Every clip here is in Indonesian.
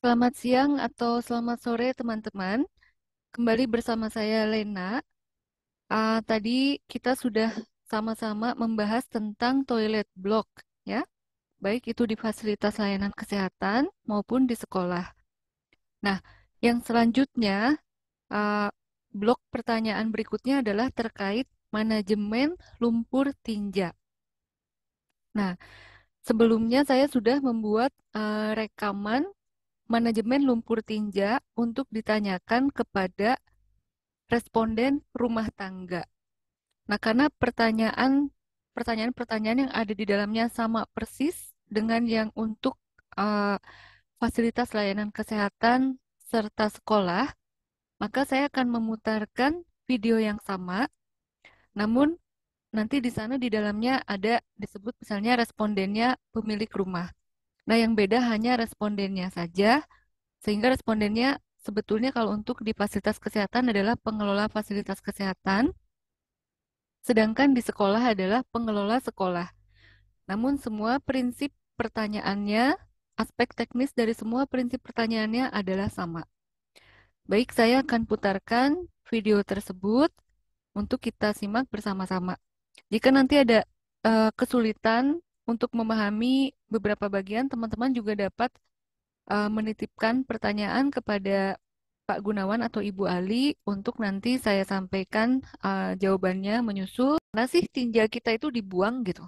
Selamat siang atau selamat sore teman-teman. Kembali bersama saya Lena. Tadi kita sudah sama-sama membahas tentang toilet block, ya, baik itu di fasilitas layanan kesehatan maupun di sekolah. Nah, yang selanjutnya, ah, blok pertanyaan berikutnya adalah terkait manajemen lumpur tinja. Nah, sebelumnya saya sudah membuat rekaman manajemen lumpur tinja untuk ditanyakan kepada responden rumah tangga. Nah, karena pertanyaan-pertanyaan yang ada di dalamnya sama persis dengan yang untuk eh, fasilitas layanan kesehatan serta sekolah, maka saya akan memutarkan video yang sama, namun nanti di sana di dalamnya ada disebut misalnya respondennya pemilik rumah. Nah, yang beda hanya respondennya saja, sehingga respondennya sebetulnya kalau untuk di fasilitas kesehatan adalah pengelola fasilitas kesehatan, sedangkan di sekolah adalah pengelola sekolah. Namun semua prinsip pertanyaannya, aspek teknis dari semua prinsip pertanyaannya adalah sama. Baik, saya akan putarkan video tersebut untuk kita simak bersama-sama. Jika nanti ada kesulitan untuk memahami beberapa bagian, teman-teman juga dapat menitipkan pertanyaan kepada Pak Gunawan atau Ibu Ali untuk nanti saya sampaikan jawabannya menyusul. Mana sih tinja kita itu dibuang gitu?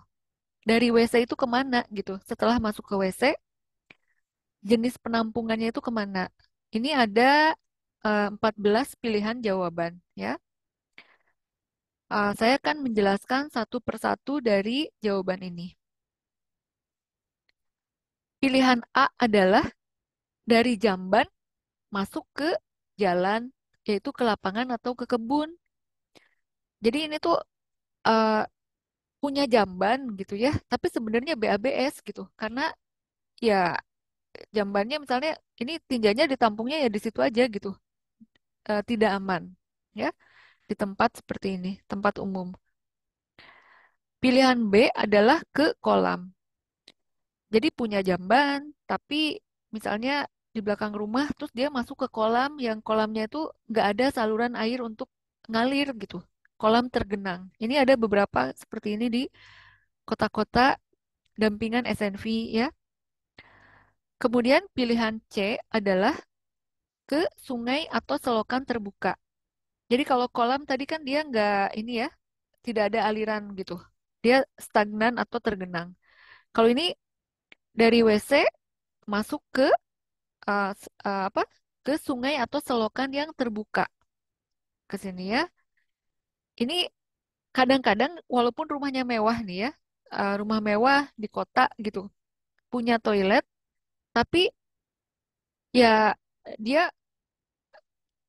Dari WC itu kemana gitu? Setelah masuk ke WC, jenis penampungannya itu kemana? Ini ada 14 pilihan jawaban ya. Saya akan menjelaskan satu persatu dari jawaban ini. Pilihan A adalah dari jamban masuk ke jalan, yaitu ke lapangan atau ke kebun. Jadi ini tuh eh, punya jamban gitu ya, tapi sebenarnya BABS gitu. Karena ya jambannya misalnya ini tinjanya ditampungnya ya di situ aja gitu. Tidak aman ya di tempat seperti ini, tempat umum. Pilihan B adalah ke kolam. Jadi punya jamban, tapi misalnya di belakang rumah terus dia masuk ke kolam yang kolamnya itu nggak ada saluran air untuk ngalir gitu. Kolam tergenang. Ini ada beberapa seperti ini di kota-kota dampingan SNV ya. Kemudian pilihan C adalah ke sungai atau selokan terbuka. Jadi kalau kolam tadi kan dia nggak ini ya, tidak ada aliran gitu. Dia stagnan atau tergenang. Kalau ini dari WC masuk ke apa? Ke sungai atau selokan yang terbuka. Ke sini ya. Ini kadang-kadang walaupun rumahnya mewah nih ya, rumah mewah di kota gitu, punya toilet, tapi ya dia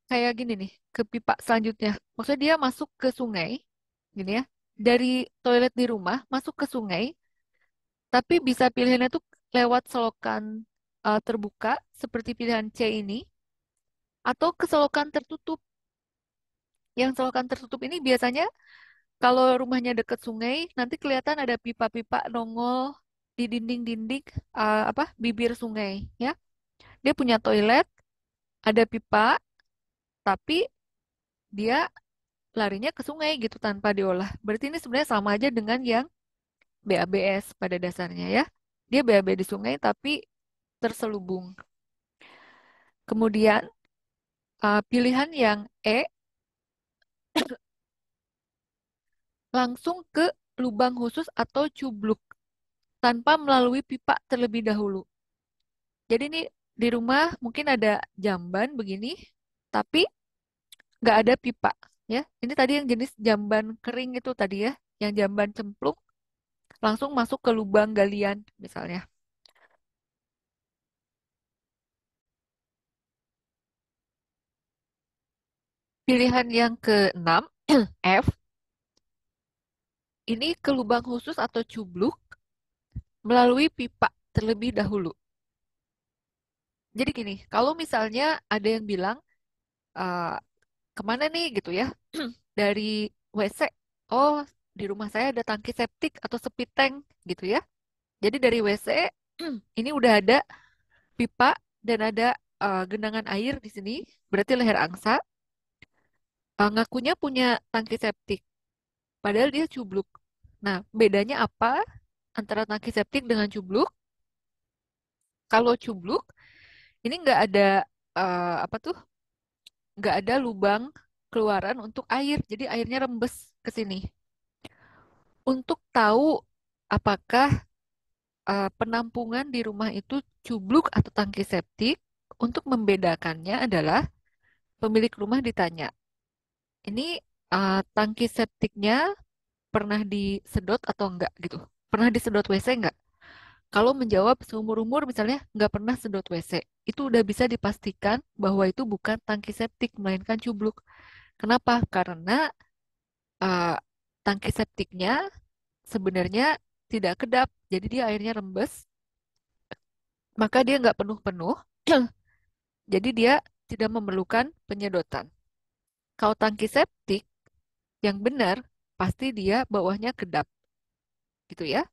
kayak gini nih, ke pipa selanjutnya. Maksudnya dia masuk ke sungai, gini ya. Dari toilet di rumah masuk ke sungai, tapi bisa pilihannya tuh lewat selokan terbuka seperti pilihan C ini, atau ke selokan tertutup. Yang selokan tertutup ini biasanya kalau rumahnya dekat sungai, nanti kelihatan ada pipa-pipa nongol di dinding-dinding apa bibir sungai, ya. Dia punya toilet, ada pipa, tapi dia larinya ke sungai gitu tanpa diolah. Berarti ini sebenarnya sama aja dengan yang BABS pada dasarnya ya. Dia BAB di sungai tapi terselubung. Kemudian pilihan yang E langsung ke lubang khusus atau cubluk tanpa melalui pipa terlebih dahulu. Jadi ini di rumah mungkin ada jamban begini, tapi nggak ada pipa ya. Ini tadi yang jenis jamban kering itu tadi ya, yang jamban cemplung langsung masuk ke lubang galian misalnya. Pilihan yang keenam, F, ini ke lubang khusus atau cubluk melalui pipa terlebih dahulu. Jadi gini, kalau misalnya ada yang bilang, "Eh, kemana nih gitu ya, dari WC, oh di rumah saya ada tangki septik atau septic tank gitu ya. Jadi dari WC ini udah ada pipa dan ada genangan air di sini, berarti leher angsa ngakunya punya tangki septik, padahal dia cubluk. Nah, bedanya apa antara tangki septik dengan cubluk? Kalau cubluk, ini nggak ada apa tuh? Nggak ada lubang keluaran untuk air, jadi airnya rembes ke sini. Untuk tahu apakah penampungan di rumah itu cubluk atau tangki septik, untuk membedakannya adalah pemilik rumah ditanya, ini tangki septiknya pernah disedot atau enggak gitu? Pernah disedot WC enggak? Kalau menjawab seumur umur misalnya nggak pernah sedot WC, itu udah bisa dipastikan bahwa itu bukan tangki septik, melainkan cubluk. Kenapa? Karena uh, tangki septiknya sebenarnya tidak kedap, jadi dia airnya rembes, maka dia nggak penuh-penuh, jadi dia tidak memerlukan penyedotan. Kalau tangki septik yang benar, pasti dia bawahnya kedap, gitu ya.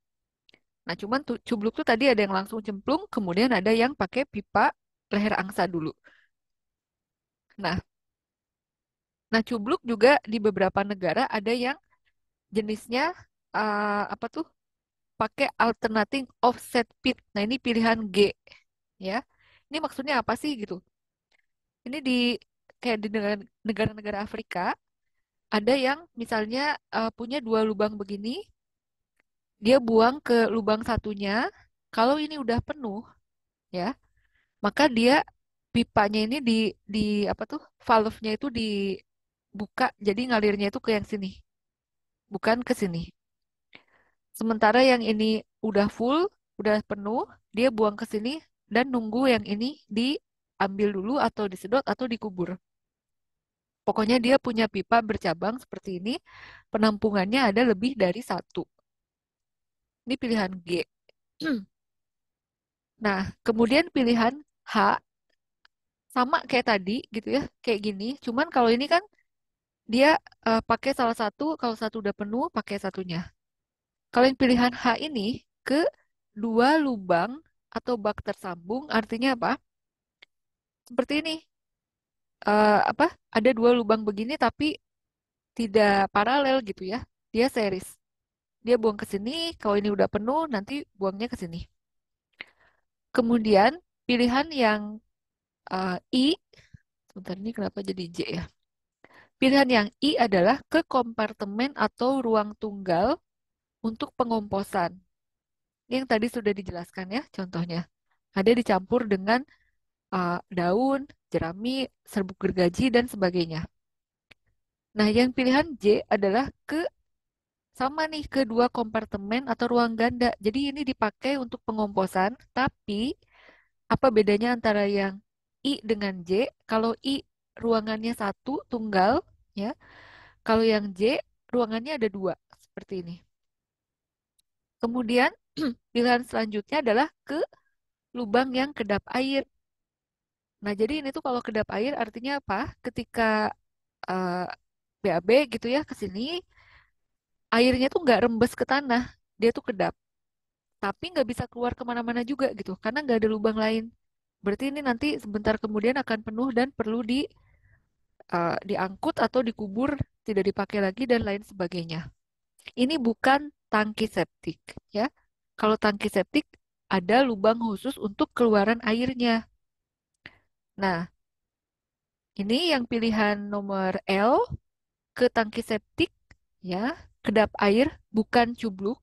Nah, cuman cubluk tuh tadi ada yang langsung cemplung, kemudian ada yang pakai pipa leher angsa dulu. Nah, cubluk juga di beberapa negara ada yang jenisnya apa tuh? Pakai alternating offset pit. Nah, ini pilihan G, ya. Ini maksudnya apa sih gitu? Ini di kayak di negara-negara Afrika ada yang misalnya punya dua lubang begini, dia buang ke lubang satunya. Kalau ini udah penuh, ya, maka dia pipanya ini di apa tuh? Valve-nya itu dibuka, jadi ngalirnya itu ke yang sini, bukan ke sini. Sementara yang ini udah full, udah penuh, dia buang ke sini dan nunggu yang ini diambil dulu atau disedot atau dikubur. Pokoknya dia punya pipa bercabang seperti ini, penampungannya ada lebih dari satu. Ini pilihan G. Nah, kemudian pilihan H sama kayak tadi gitu ya, kayak gini. Cuman kalau ini kan dia pakai salah satu, kalau satu udah penuh pakai satunya. Kalau yang pilihan H ini ke dua lubang atau bak tersambung, artinya apa? Seperti ini, apa? Ada dua lubang begini tapi tidak paralel gitu ya. Dia series. Dia buang ke sini, kalau ini udah penuh nanti buangnya ke sini. Kemudian pilihan yang I, sebentar ini kenapa jadi J ya? Pilihan yang I adalah ke kompartemen atau ruang tunggal untuk pengomposan. Yang tadi sudah dijelaskan ya, contohnya. Ada dicampur dengan daun, jerami, serbuk gergaji, dan sebagainya. Nah, yang pilihan J adalah ke sama nih ke dua kompartemen atau ruang ganda. Jadi ini dipakai untuk pengomposan, tapi apa bedanya antara yang I dengan J? Kalau I ruangannya satu tunggal, ya. Kalau yang J ruangannya ada dua, seperti ini. Kemudian pilihan selanjutnya adalah ke lubang yang kedap air. Nah, jadi ini tuh kalau kedap air artinya apa? Ketika eh, BAB gitu ya ke sini, airnya tuh nggak rembes ke tanah, dia tuh kedap. Tapi nggak bisa keluar kemana-mana juga gitu, karena nggak ada lubang lain. Berarti ini nanti sebentar kemudian akan penuh dan perlu diangkut atau dikubur, tidak dipakai lagi dan lain sebagainya. Ini bukan tangki septik, ya. Kalau tangki septik ada lubang khusus untuk keluaran airnya. Nah, ini yang pilihan nomor L ke tangki septik, ya, kedap air bukan cubluk.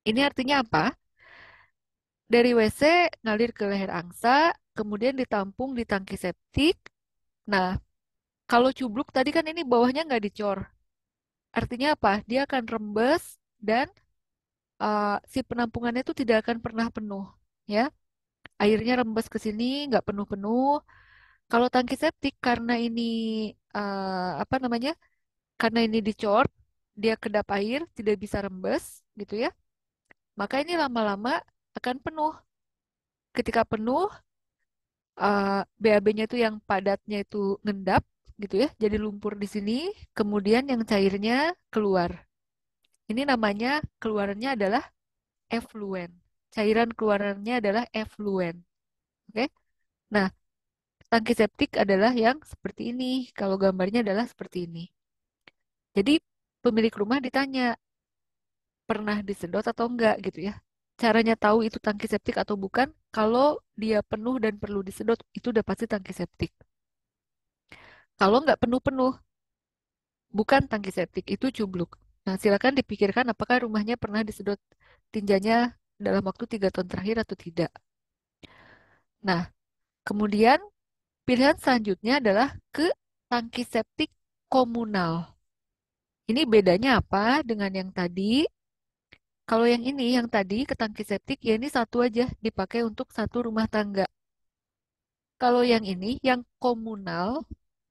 Ini artinya apa? Dari WC ngalir ke leher angsa, kemudian ditampung di tangki septik. Nah, kalau cubluk tadi kan ini bawahnya nggak dicor. Artinya apa? Dia akan rembes dan si penampungannya itu tidak akan pernah penuh, ya. Airnya rembes ke sini, nggak penuh-penuh. Kalau tangki septik karena ini apa namanya? Karena ini dicor, dia kedap air, tidak bisa rembes, gitu ya. Maka ini lama-lama akan penuh. Ketika penuh, BAB-nya itu yang padatnya itu ngendap, gitu ya. Jadi lumpur di sini, kemudian yang cairnya keluar. Ini namanya keluarannya adalah efluen. Cairan keluarannya adalah efluen. Oke. Nah, tangki septik adalah yang seperti ini. Kalau gambarnya adalah seperti ini. Jadi pemilik rumah ditanya, pernah disedot atau enggak gitu ya. Caranya tahu itu tangki septik atau bukan, kalau dia penuh dan perlu disedot, itu udah pasti tangki septik. Kalau nggak penuh-penuh, bukan tangki septik, itu cubluk. Nah, silakan dipikirkan apakah rumahnya pernah disedot tinjanya dalam waktu 3 tahun terakhir atau tidak. Nah, kemudian pilihan selanjutnya adalah ke tangki septik komunal. Ini bedanya apa dengan yang tadi? Kalau yang ini, yang tadi ke tangki septik, ya ini satu aja dipakai untuk satu rumah tangga. Kalau yang ini, yang komunal,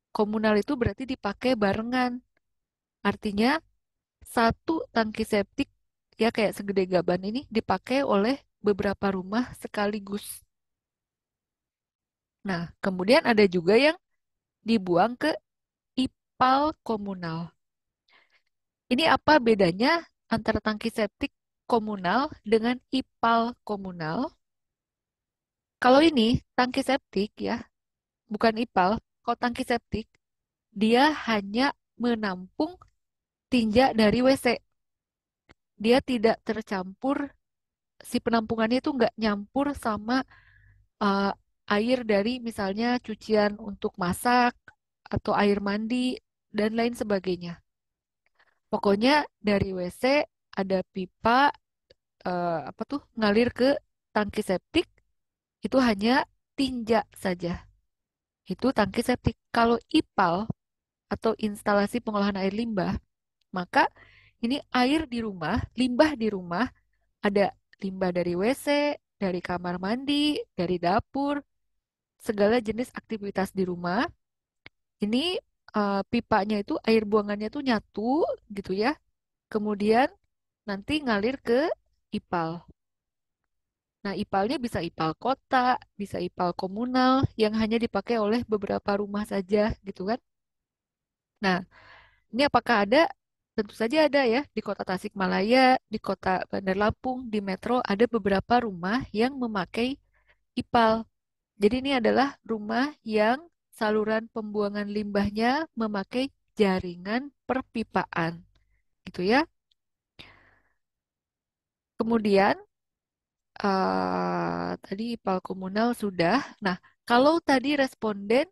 komunal itu berarti dipakai barengan. Artinya satu tangki septik ya kayak segede gaban ini dipakai oleh beberapa rumah sekaligus. Nah, kemudian ada juga yang dibuang ke IPAL komunal. Ini apa bedanya antara tangki septik komunal dengan IPAL komunal? Kalau ini tangki septik ya, bukan IPAL. Kalau tangki septik, dia hanya menampung tinja dari WC. Dia tidak tercampur, si penampungannya itu nggak nyampur sama uh, air dari misalnya cucian untuk masak atau air mandi dan lain sebagainya. Pokoknya dari WC ada pipa apa tuh ngalir ke tangki septik itu hanya tinja saja. Itu tangki septik. Kalau IPAL atau instalasi pengolahan air limbah, maka ini air di rumah, limbah di rumah, ada limbah dari WC, dari kamar mandi, dari dapur, segala jenis aktivitas di rumah. Ini pipanya itu air buangannya itu nyatu gitu ya. Kemudian nanti ngalir ke IPAL. Nah, IPAL-nya bisa IPAL kota, bisa IPAL komunal yang hanya dipakai oleh beberapa rumah saja gitu kan. Nah, ini apakah ada? Tentu saja ada ya. Di kota Tasikmalaya, di kota Bandar Lampung, di Metro ada beberapa rumah yang memakai IPAL. Jadi ini adalah rumah yang saluran pembuangan limbahnya memakai jaringan perpipaan, gitu ya. Kemudian tadi IPAL komunal sudah. Nah, kalau tadi responden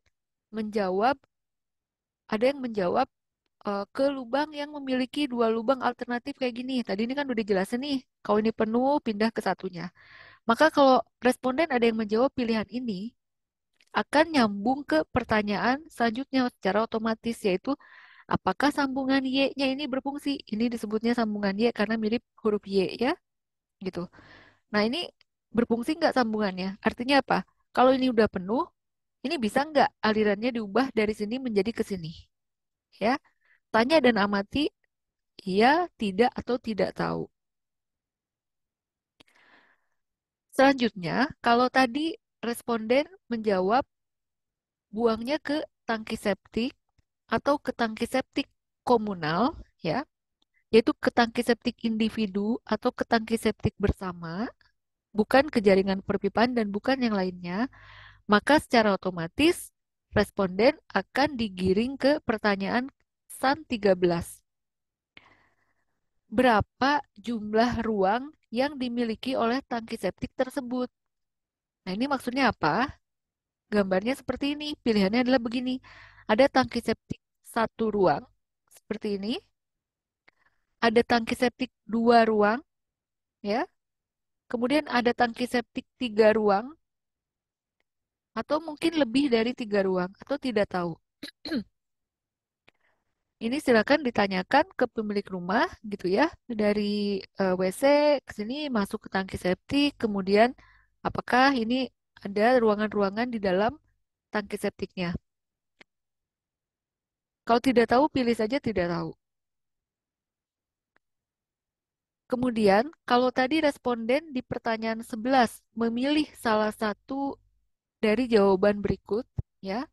menjawab, ada yang menjawab ke lubang yang memiliki dua lubang alternatif kayak gini. Tadi ini kan udah dijelasin nih, kalau ini penuh pindah ke satunya. Maka kalau responden ada yang menjawab pilihan ini, akan nyambung ke pertanyaan selanjutnya secara otomatis, yaitu apakah sambungan Y-nya ini berfungsi? Ini disebutnya sambungan Y karena mirip huruf Y ya, gitu. Nah ini berfungsi nggak sambungannya? Artinya apa? Kalau ini udah penuh, ini bisa nggak alirannya diubah dari sini menjadi ke sini? Ya, tanya dan amati, iya, tidak, atau tidak tahu. Selanjutnya, kalau tadi responden menjawab buangnya ke tangki septik atau ke tangki septik komunal, ya, yaitu ke tangki septik individu atau ke tangki septik bersama, bukan ke jaringan perpipaan dan bukan yang lainnya, maka secara otomatis responden akan digiring ke pertanyaan SAN 13. Berapa jumlah ruang yang dimiliki oleh tangki septik tersebut? Nah, ini maksudnya apa? Gambarnya seperti ini. Pilihannya adalah begini. Ada tangki septik satu ruang, seperti ini. Ada tangki septik dua ruang, ya. Kemudian ada tangki septik tiga ruang, atau mungkin lebih dari tiga ruang, atau tidak tahu. Ini silakan ditanyakan ke pemilik rumah, gitu ya. Dari WC ke sini masuk ke tangki septik, kemudian apakah ini ada ruangan-ruangan di dalam tangki septiknya? Kalau tidak tahu, pilih saja tidak tahu. Kemudian, kalau tadi responden di pertanyaan 11 memilih salah satu dari jawaban berikut, ya.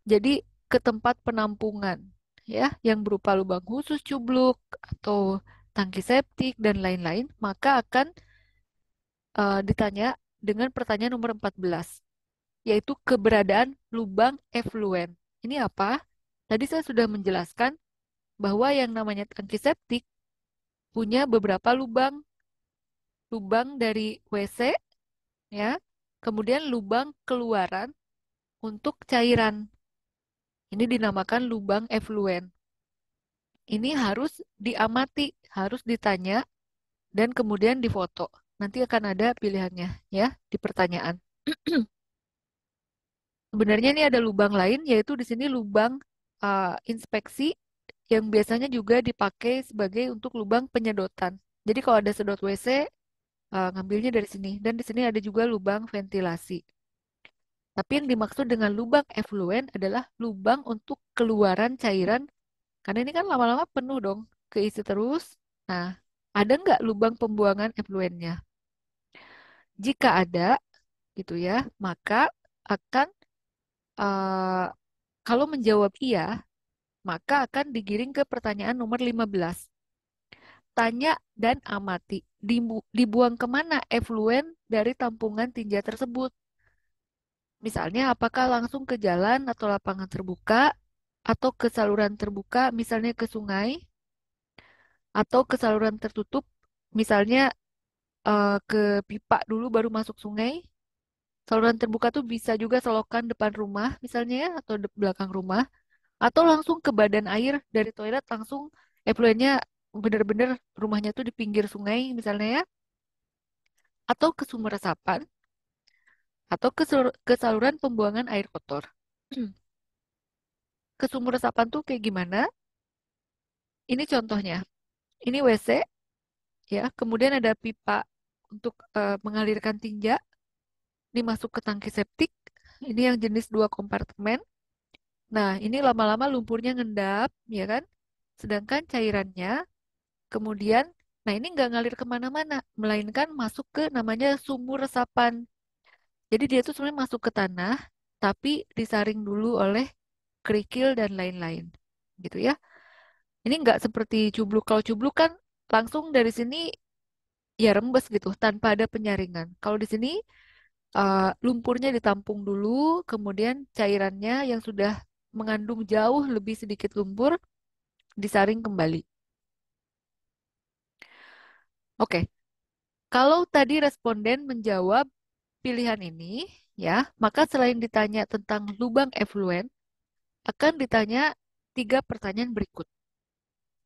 Jadi ke tempat penampungan, ya, yang berupa lubang khusus cubluk atau tangki septik dan lain-lain, maka akan ditanya dengan pertanyaan nomor 14. yaitu keberadaan lubang efluen. Ini apa? Tadi saya sudah menjelaskan bahwa yang namanya tangki septik punya beberapa lubang, lubang dari WC ya, kemudian lubang keluaran untuk cairan. Ini dinamakan lubang efluen. Ini harus diamati, harus ditanya dan kemudian difoto. Nanti akan ada pilihannya ya di pertanyaan. Sebenarnya ini ada lubang lain, yaitu di sini lubang inspeksi yang biasanya juga dipakai sebagai untuk lubang penyedotan. Jadi kalau ada sedot WC, ngambilnya dari sini. Dan di sini ada juga lubang ventilasi. Tapi yang dimaksud dengan lubang efluen adalah lubang untuk keluaran cairan, karena ini kan lama-lama penuh dong, keisi terus. Nah, ada nggak lubang pembuangan efluennya? Jika ada, gitu ya, maka akan eh, kalau menjawab iya, maka akan digiring ke pertanyaan nomor 15. Tanya dan amati. Dibuang kemana efluen dari tampungan tinja tersebut? Misalnya, apakah langsung ke jalan atau lapangan terbuka, atau ke saluran terbuka, misalnya ke sungai, atau ke saluran tertutup, misalnya ke pipa dulu baru masuk sungai. Saluran terbuka tuh bisa juga selokan depan rumah, misalnya ya, atau belakang rumah. Atau langsung ke badan air dari toilet langsung effluentnya bener-bener rumahnya tuh di pinggir sungai misalnya ya, atau ke sumur resapan, atau ke saluran pembuangan air kotor. Ke sumur resapan tuh kayak gimana? Ini contohnya. Ini WC ya, kemudian ada pipa untuk mengalirkan tinja, dimasuk ke tangki septik. Ini yang jenis dua kompartemen. Nah, ini lama-lama lumpurnya ngendap, ya kan? Sedangkan cairannya kemudian, nah ini nggak ngalir kemana-mana, melainkan masuk ke namanya sumur resapan. Jadi dia tuh sebenarnya masuk ke tanah, tapi disaring dulu oleh kerikil dan lain-lain, gitu ya. Ini nggak seperti cubluk. Kalau cubluk kan langsung dari sini ya rembes gitu, tanpa ada penyaringan. Kalau di sini lumpurnya ditampung dulu, kemudian cairannya yang sudah mengandung jauh lebih sedikit lumpur disaring kembali. Oke, kalau tadi responden menjawab pilihan ini, ya, maka selain ditanya tentang lubang efluen, akan ditanya tiga pertanyaan berikut.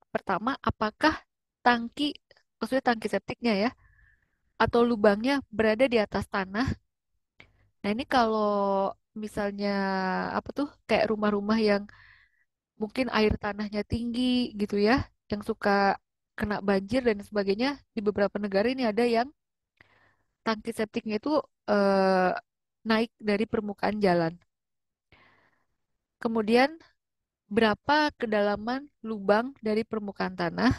Pertama, apakah tangki, maksudnya tangki septiknya ya, atau lubangnya berada di atas tanah? Nah, ini kalau misalnya apa tuh, kayak rumah-rumah yang mungkin air tanahnya tinggi gitu ya, yang suka kena banjir dan sebagainya, di beberapa negara ini ada yang tangki septiknya itu eh, naik dari permukaan jalan. Kemudian berapa kedalaman lubang dari permukaan tanah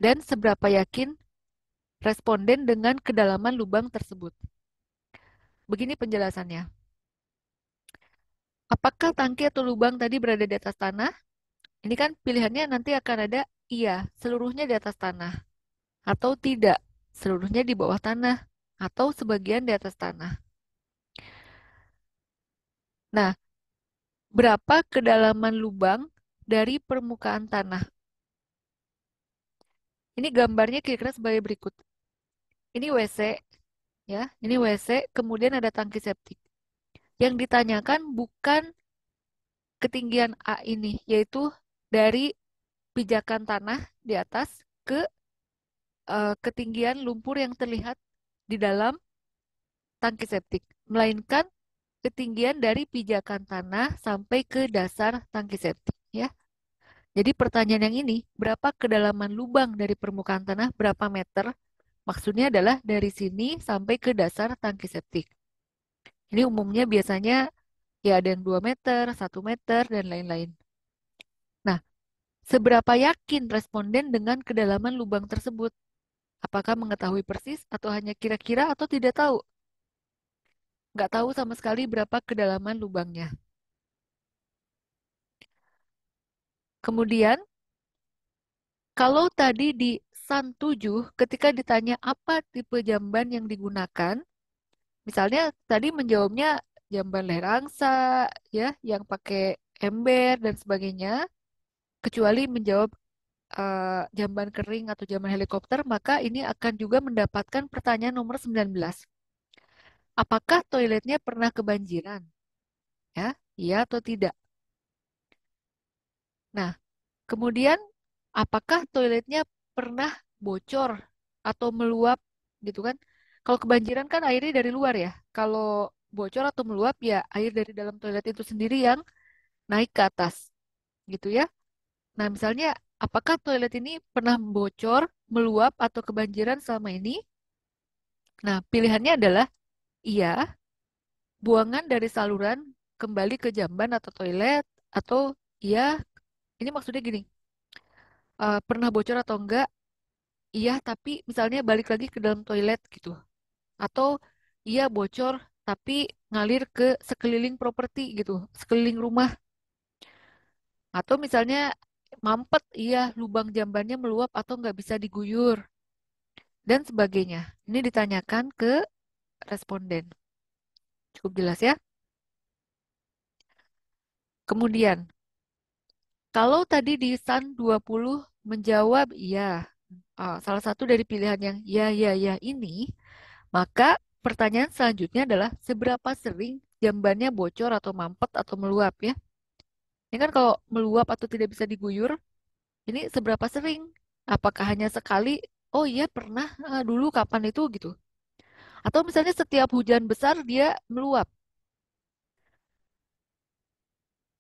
dan seberapa yakin responden dengan kedalaman lubang tersebut. Begini penjelasannya. Apakah tangki atau lubang tadi berada di atas tanah? Ini kan pilihannya nanti akan ada iya, seluruhnya di atas tanah atau tidak, seluruhnya di bawah tanah atau sebagian di atas tanah. Nah, berapa kedalaman lubang dari permukaan tanah? Ini gambarnya kira-kira sebagai berikut. Ini WC, ya, ini WC, kemudian ada tangki septik. Yang ditanyakan bukan ketinggian A ini, yaitu dari pijakan tanah di atas ke ketinggian lumpur yang terlihat di dalam tangki septik, melainkan ketinggian dari pijakan tanah sampai ke dasar tangki septik, ya. Jadi pertanyaan yang ini, berapa kedalaman lubang dari permukaan tanah, berapa meter? Maksudnya adalah dari sini sampai ke dasar tangki septik. Ini umumnya biasanya ya ada yang 2 meter, 1 meter, dan lain-lain. Nah, seberapa yakin responden dengan kedalaman lubang tersebut? Apakah mengetahui persis atau hanya kira-kira atau tidak tahu? Nggak tahu sama sekali berapa kedalaman lubangnya. Kemudian, kalau tadi di SAN 7, ketika ditanya apa tipe jamban yang digunakan, misalnya tadi menjawabnya jamban leher angsa, ya, yang pakai ember dan sebagainya, kecuali menjawab jamban kering atau jamban helikopter, maka ini akan juga mendapatkan pertanyaan nomor 19. Apakah toiletnya pernah kebanjiran? Ya, iya atau tidak? Nah, kemudian apakah toiletnya pernah bocor atau meluap gitu kan? Kalau kebanjiran kan airnya dari luar ya. Kalau bocor atau meluap ya air dari dalam toilet itu sendiri yang naik ke atas gitu ya. Nah, misalnya apakah toilet ini pernah bocor, meluap atau kebanjiran selama ini? Nah, pilihannya adalah iya, buangan dari saluran kembali ke jamban atau toilet, atau iya, ini maksudnya gini, pernah bocor atau enggak? Iya, tapi misalnya balik lagi ke dalam toilet gitu. Atau iya bocor, tapi ngalir ke sekeliling properti gitu, sekeliling rumah. Atau misalnya mampet, iya lubang jambannya meluap atau nggak bisa diguyur, dan sebagainya. Ini ditanyakan ke responden. Cukup jelas ya? Kemudian, kalau tadi di SAN 20 menjawab iya, salah satu dari pilihan yang ya ini, maka pertanyaan selanjutnya adalah seberapa sering jambannya bocor atau mampet atau meluap ya. Ini kan kalau meluap atau tidak bisa diguyur, ini seberapa sering? Apakah hanya sekali? Oh iya pernah dulu kapan itu gitu. Atau misalnya setiap hujan besar dia meluap.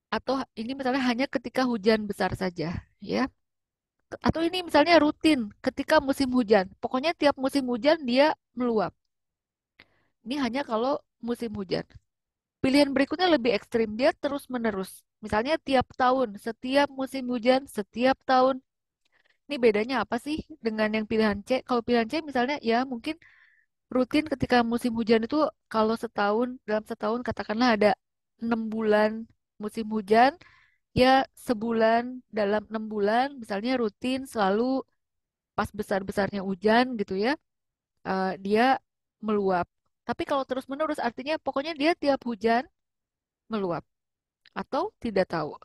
Atau ini misalnya hanya ketika hujan besar saja ya. Atau ini misalnya rutin ketika musim hujan. Pokoknya tiap musim hujan dia meluap. Ini hanya kalau musim hujan. Pilihan berikutnya lebih ekstrim, dia terus-menerus. Misalnya tiap tahun, setiap musim hujan, setiap tahun. Ini bedanya apa sih dengan yang pilihan C? Kalau pilihan C misalnya ya mungkin rutin ketika musim hujan itu kalau setahun, dalam setahun katakanlah ada 6 bulan musim hujan, ya sebulan dalam 6 bulan misalnya rutin selalu pas besar-besarnya hujan gitu ya, dia meluap. Tapi kalau terus-menerus artinya pokoknya dia tiap hujan meluap atau tidak tahu.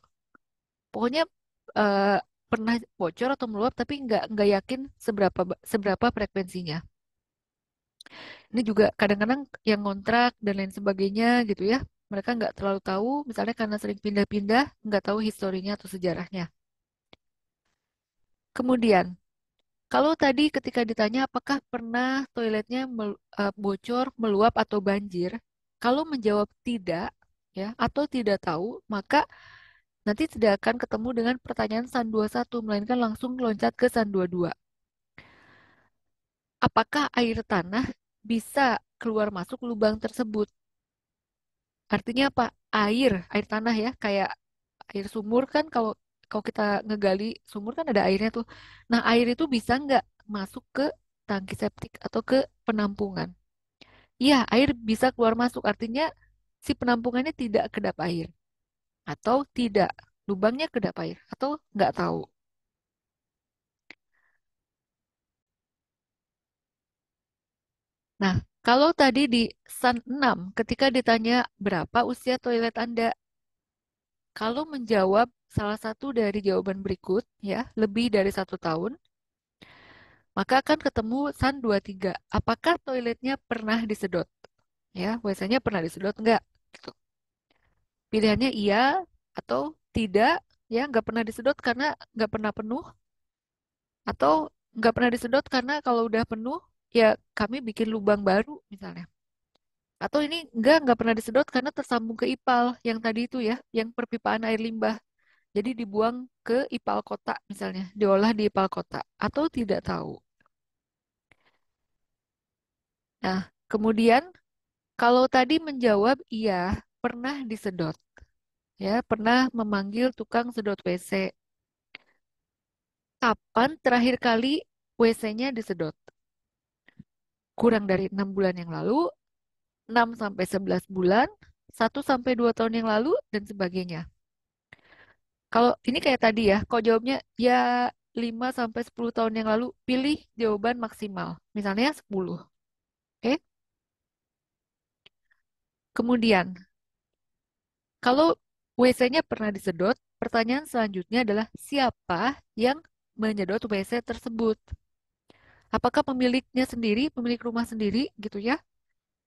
Pokoknya eh, pernah bocor atau meluap tapi nggak yakin seberapa frekuensinya. Ini juga kadang-kadang yang ngontrak dan lain sebagainya gitu ya. Mereka nggak terlalu tahu, misalnya karena sering pindah-pindah, nggak tahu historinya atau sejarahnya. Kemudian, kalau tadi ketika ditanya apakah pernah toiletnya bocor, meluap atau banjir, kalau menjawab tidak ya atau tidak tahu, maka nanti tidak akan ketemu dengan pertanyaan SAN 21, melainkan langsung loncat ke SAN 22. Apakah air tanah bisa keluar masuk lubang tersebut? Artinya apa? Air tanah ya, kayak air sumur kan kalau kalau kita ngegali sumur kan ada airnya tuh. Nah, air itu bisa nggak masuk ke tangki septik atau ke penampungan? Iya, air bisa keluar masuk. Artinya si penampungannya tidak kedap air atau tidak lubangnya kedap air atau nggak tahu. Nah, kalau tadi di SAN 6 ketika ditanya berapa usia toilet Anda, kalau menjawab salah satu dari jawaban berikut, ya, lebih dari 1 tahun, maka akan ketemu SAN 23. Apakah toiletnya pernah disedot? Ya, WC-nya pernah disedot enggak? Gitu. Pilihannya iya atau tidak, ya, nggak pernah disedot karena nggak pernah penuh, atau nggak pernah disedot karena kalau udah penuh, ya kami bikin lubang baru misalnya. Atau ini nggak pernah disedot karena tersambung ke IPAL yang tadi itu ya, yang perpipaan air limbah. Jadi dibuang ke IPAL kota misalnya, diolah di IPAL kota atau tidak tahu. Nah, kemudian kalau tadi menjawab iya, pernah disedot, ya, pernah memanggil tukang sedot WC. Kapan terakhir kali WC-nya disedot? Kurang dari 6 bulan yang lalu, 6 sampai 11 bulan, 1 sampai 2 tahun yang lalu, dan sebagainya. Kalau ini kayak tadi ya, kalau jawabnya ya 5 sampai 10 tahun yang lalu, pilih jawaban maksimal. Misalnya 10. Oke? Kemudian, Kalau WC-nya pernah disedot, pertanyaan selanjutnya adalah siapa yang menyedot WC tersebut? Apakah pemiliknya sendiri, pemilik rumah sendiri gitu ya?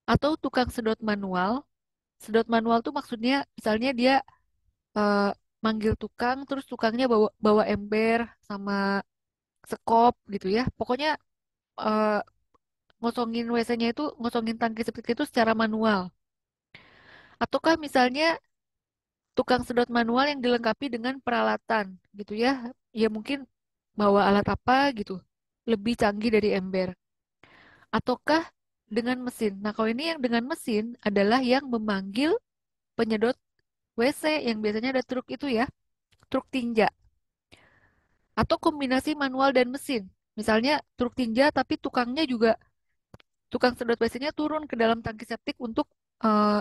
Atau tukang sedot manual? Sedot manual tuh maksudnya misalnya dia eh, manggil tukang, terus tukangnya bawa bawa ember sama sekop gitu ya. Pokoknya eh, ngosongin WC-nya itu, ngosongin tangki septic itu secara manual. Ataukah misalnya tukang sedot manual yang dilengkapi dengan peralatan gitu ya. Ya mungkin bawa alat apa gitu. Lebih canggih dari ember. Ataukah dengan mesin. Nah, kalau ini yang dengan mesin adalah yang memanggil penyedot WC yang biasanya ada truk itu ya, truk tinja. Atau kombinasi manual dan mesin. Misalnya truk tinja tapi tukangnya juga, tukang sedot WC-nya turun ke dalam tangki septik untuk eh,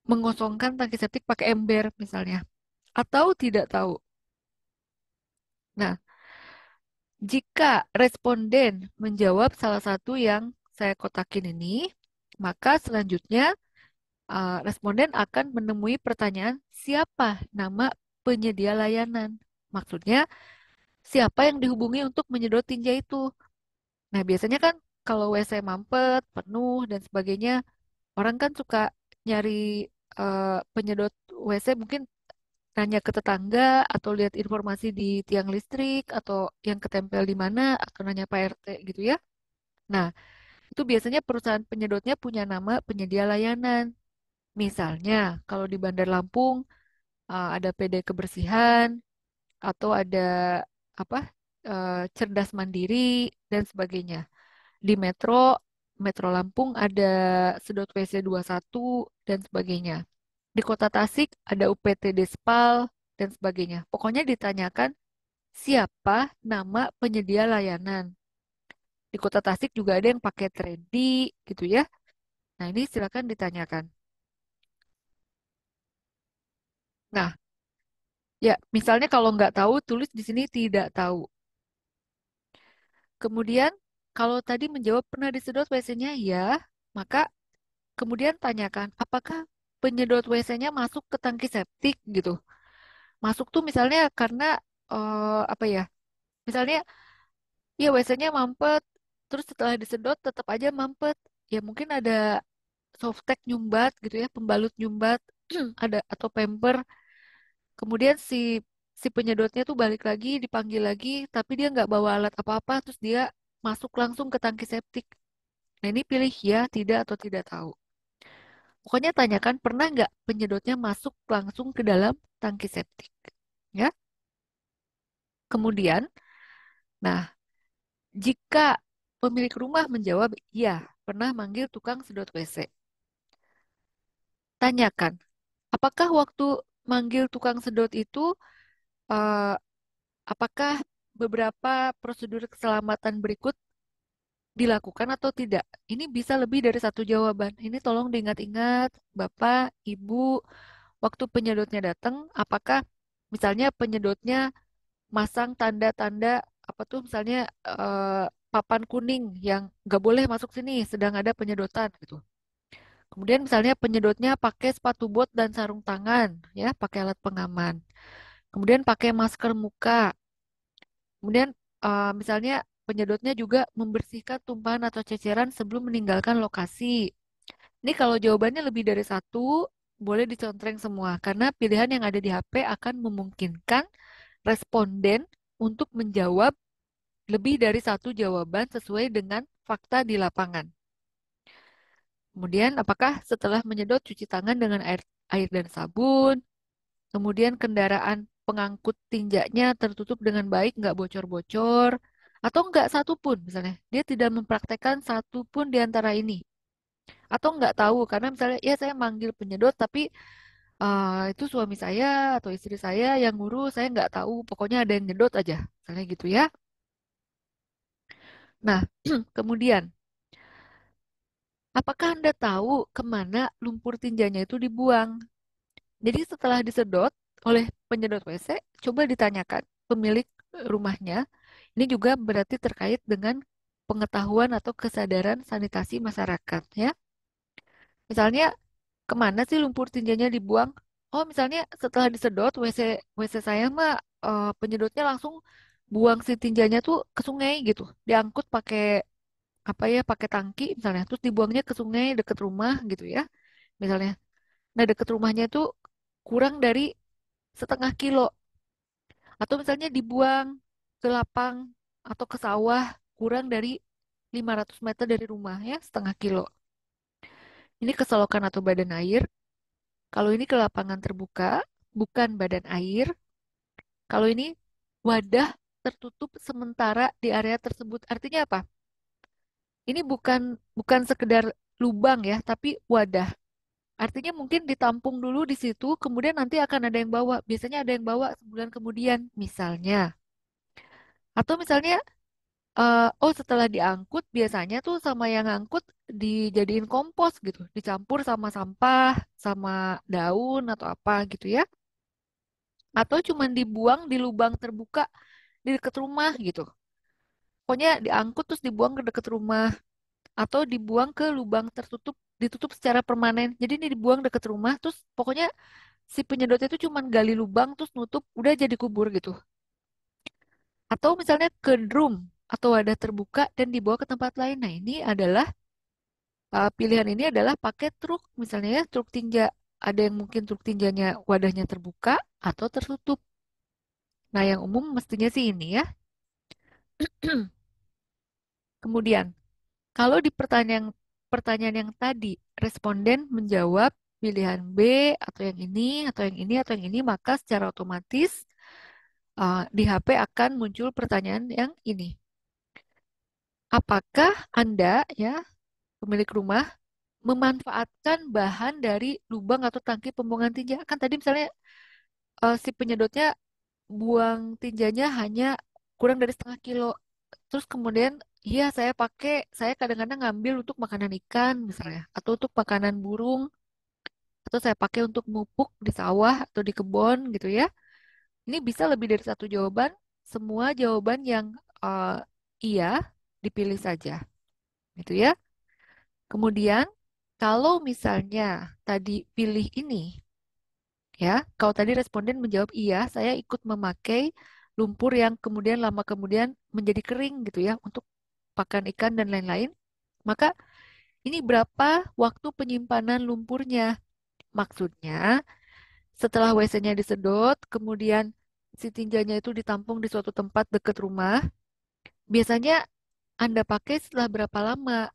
mengosongkan tangki septik pakai ember misalnya. Atau tidak tahu. Nah, jika responden menjawab salah satu yang saya kotakin ini, maka selanjutnya responden akan menemui pertanyaan siapa nama penyedia layanan. Maksudnya, siapa yang dihubungi untuk menyedot tinja itu. Nah, biasanya kan kalau WC mampet, penuh, dan sebagainya, orang kan suka nyari penyedot WC, mungkin nanya ke tetangga atau lihat informasi di tiang listrik atau yang ketempel di mana atau nanya Pak RT gitu ya. Nah, itu biasanya perusahaan penyedotnya punya nama penyedia layanan. Misalnya, kalau di Bandar Lampung ada PD Kebersihan atau ada apa Cerdas Mandiri dan sebagainya. Di Metro Lampung ada Sedot WC satu dan sebagainya. Di Kota Tasik ada UPT Despal dan sebagainya. Pokoknya ditanyakan siapa nama penyedia layanan. Di Kota Tasik juga ada yang pakai Trendy gitu ya. Nah, ini silakan ditanyakan. Nah, ya misalnya kalau nggak tahu, tulis di sini tidak tahu. Kemudian, kalau tadi menjawab pernah disedot WC-nya ya, maka kemudian tanyakan apakah penyedot WC-nya masuk ke tangki septik gitu. Masuk tuh misalnya karena apa ya? Misalnya ya WC-nya mampet, terus setelah disedot tetap aja mampet. Ya mungkin ada softtek nyumbat gitu ya, pembalut nyumbat, ada atau pemper. Kemudian si penyedotnya tuh balik lagi, dipanggil lagi, tapi dia nggak bawa alat apa-apa, terus dia masuk langsung ke tangki septik. Nah ini pilih ya, tidak atau tidak tahu. Pokoknya tanyakan pernah nggak penyedotnya masuk langsung ke dalam tangki septik. Ya. Kemudian, nah jika pemilik rumah menjawab ya, pernah manggil tukang sedot WC. Tanyakan, apakah waktu manggil tukang sedot itu eh, apakah beberapa prosedur keselamatan berikut dilakukan atau tidak? Ini bisa lebih dari satu jawaban. Ini tolong diingat-ingat, Bapak, Ibu, waktu penyedotnya datang, apakah misalnya penyedotnya masang tanda-tanda apa tuh misalnya papan kuning yang nggak boleh masuk sini, sedang ada penyedotan gitu. Kemudian misalnya penyedotnya pakai sepatu bot dan sarung tangan, ya, pakai alat pengaman. Kemudian pakai masker muka. Kemudian misalnya penyedotnya juga membersihkan tumpahan atau ceceran sebelum meninggalkan lokasi. Ini kalau jawabannya lebih dari satu, boleh dicontreng semua karena pilihan yang ada di HP akan memungkinkan responden untuk menjawab lebih dari satu jawaban sesuai dengan fakta di lapangan. Kemudian, apakah setelah menyedot cuci tangan dengan air dan sabun, kemudian kendaraan pengangkut tinjanya tertutup dengan baik, nggak bocor-bocor, atau nggak satu pun misalnya, dia tidak mempraktekkan satu pun di antara ini, atau nggak tahu karena misalnya ya saya manggil penyedot tapi itu suami saya atau istri saya yang ngurus, saya nggak tahu, pokoknya ada yang nyedot aja, misalnya gitu ya. Nah, kemudian, apakah Anda tahu kemana lumpur tinjanya itu dibuang? Jadi setelah disedot oleh penyedot WC, coba ditanyakan pemilik rumahnya. Ini juga berarti terkait dengan pengetahuan atau kesadaran sanitasi masyarakat ya. Misalnya, kemana sih lumpur tinjanya dibuang? Oh, misalnya setelah disedot WC saya mah penyedotnya langsung buang si tinjanya tuh ke sungai gitu. Diangkut pakai apa ya, pakai tangki misalnya, terus dibuangnya ke sungai deket rumah gitu ya. Misalnya. Nah, deket rumahnya tuh kurang dari 0,5 kilo. Atau misalnya dibuang ke lapang atau ke sawah kurang dari 500 meter dari rumah ya, 0,5 kilo. Ini ke selokan atau badan air. Kalau ini ke lapangan terbuka, bukan badan air. Kalau ini wadah tertutup sementara di area tersebut. Artinya apa? Ini bukan bukan sekedar lubang ya, tapi wadah. Artinya mungkin ditampung dulu di situ, kemudian nanti akan ada yang bawa. Biasanya ada yang bawa sebulan kemudian, misalnya. Atau misalnya, oh setelah diangkut, biasanya tuh sama yang angkut dijadiin kompos gitu. Dicampur sama sampah, sama daun atau apa gitu ya. Atau cuman dibuang di lubang terbuka di dekat rumah gitu. Pokoknya diangkut terus dibuang ke dekat rumah atau dibuang ke lubang tertutup, ditutup secara permanen. Jadi ini dibuang dekat rumah terus pokoknya si penyedotnya itu cuman gali lubang terus nutup udah jadi kubur gitu. Atau misalnya ke drum atau wadah terbuka dan dibawa ke tempat lain. Nah, ini adalah pilihan ini adalah pakai truk misalnya ya, truk tinja. Ada yang mungkin truk tinjanya wadahnya terbuka atau tertutup. Nah, yang umum mestinya sih ini ya. Kemudian kalau di pertanyaan yang tadi, responden menjawab pilihan B atau yang ini atau yang ini atau yang ini, maka secara otomatis di HP akan muncul pertanyaan yang ini. Apakah Anda ya, pemilik rumah, memanfaatkan bahan dari lubang atau tangki pembuangan tinja? Kan tadi misalnya si penyedotnya buang tinjanya hanya kurang dari 0,5 kilo. Terus kemudian, iya saya kadang-kadang ngambil untuk makanan ikan misalnya, atau untuk makanan burung, atau saya pakai untuk mupuk di sawah atau di kebun gitu ya. Ini bisa lebih dari satu jawaban, semua jawaban yang eh, iya dipilih saja, gitu ya. Kemudian, kalau misalnya tadi pilih ini, ya, kalau tadi responden menjawab iya, saya ikut memakai lumpur yang kemudian lama kemudian menjadi kering gitu ya untuk pakan ikan dan lain-lain. Maka ini berapa waktu penyimpanan lumpurnya? Maksudnya setelah WC-nya disedot, kemudian si tinjanya itu ditampung di suatu tempat dekat rumah, biasanya Anda pakai setelah berapa lama?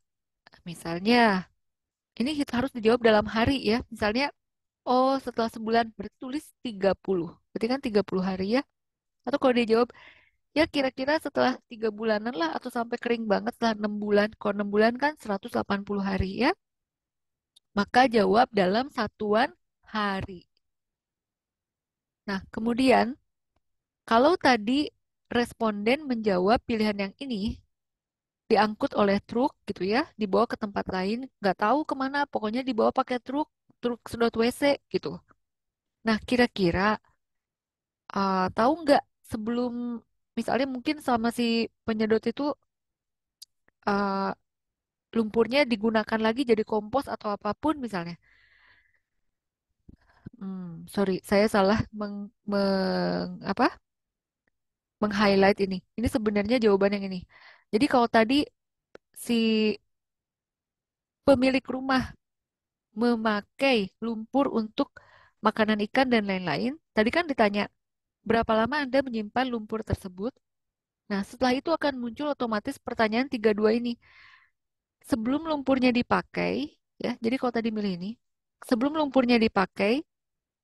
Misalnya, ini harus dijawab dalam hari ya. Misalnya, oh setelah sebulan, berarti tulis 30. Berarti kan 30 hari ya. Atau kalau dia jawab, ya kira-kira setelah 3 bulanan lah atau sampai kering banget setelah 6 bulan. Kalau 6 bulan kan 180 hari ya. Maka jawab dalam satuan hari. Nah, kemudian kalau tadi responden menjawab pilihan yang ini, diangkut oleh truk gitu ya, dibawa ke tempat lain, nggak tahu kemana, pokoknya dibawa pakai truk, truk sedot WC gitu. Nah, kira-kira tahu nggak sebelum misalnya mungkin sama si penyedot itu uh, lumpurnya digunakan lagi jadi kompos atau apapun misalnya. Sorry, saya salah apa? Meng-highlight ini. Ini sebenarnya jawaban yang ini. Jadi kalau tadi si pemilik rumah memakai lumpur untuk makanan ikan dan lain-lain, tadi kan ditanya berapa lama Anda menyimpan lumpur tersebut. Nah, setelah itu akan muncul otomatis pertanyaan 32 ini. Sebelum lumpurnya dipakai, ya, jadi kalau tadi milih ini, sebelum lumpurnya dipakai,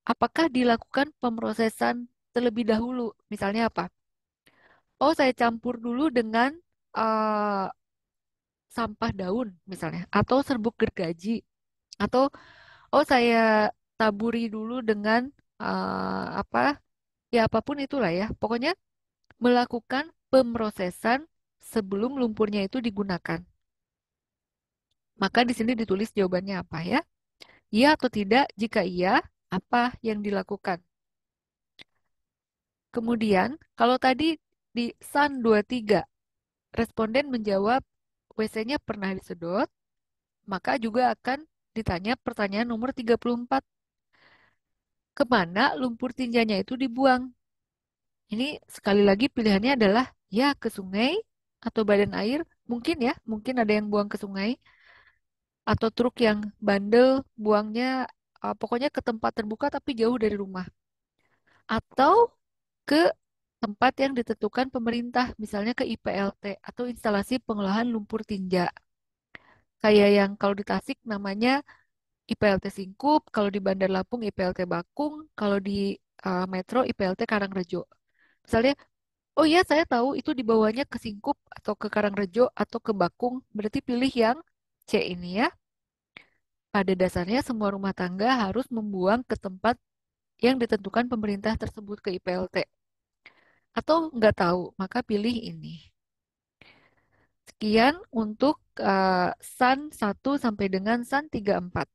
apakah dilakukan pemrosesan terlebih dahulu? Misalnya apa? Oh, saya campur dulu dengan eh, sampah daun, misalnya, atau serbuk gergaji, atau oh saya taburi dulu dengan apa? Ya apapun itulah ya. Pokoknya melakukan pemrosesan sebelum lumpurnya itu digunakan. Maka di sini ditulis jawabannya apa ya? Iya atau tidak? Jika iya, apa yang dilakukan? Kemudian, kalau tadi di SAN 23, responden menjawab WC-nya pernah disedot, maka juga akan ditanya pertanyaan nomor 34. kemana lumpur tinjanya itu dibuang. Ini sekali lagi pilihannya adalah ya ke sungai atau badan air, mungkin ya, mungkin ada yang buang ke sungai atau truk yang bandel buangnya pokoknya ke tempat terbuka tapi jauh dari rumah atau ke tempat yang ditentukan pemerintah, misalnya ke IPLT atau instalasi pengolahan lumpur tinja. Kayak yang kalau di Tasik namanya IPLT Singkup, kalau di Bandar Lampung IPLT Bakung, kalau di Metro IPLT Karangrejo. Misalnya, oh iya saya tahu itu dibawanya ke Singkup atau ke Karangrejo atau ke Bakung, berarti pilih yang C ini ya. Pada dasarnya semua rumah tangga harus membuang ke tempat yang ditentukan pemerintah tersebut ke IPLT. Atau nggak tahu, maka pilih ini. Sekian untuk SAN 1 sampai dengan SAN 34.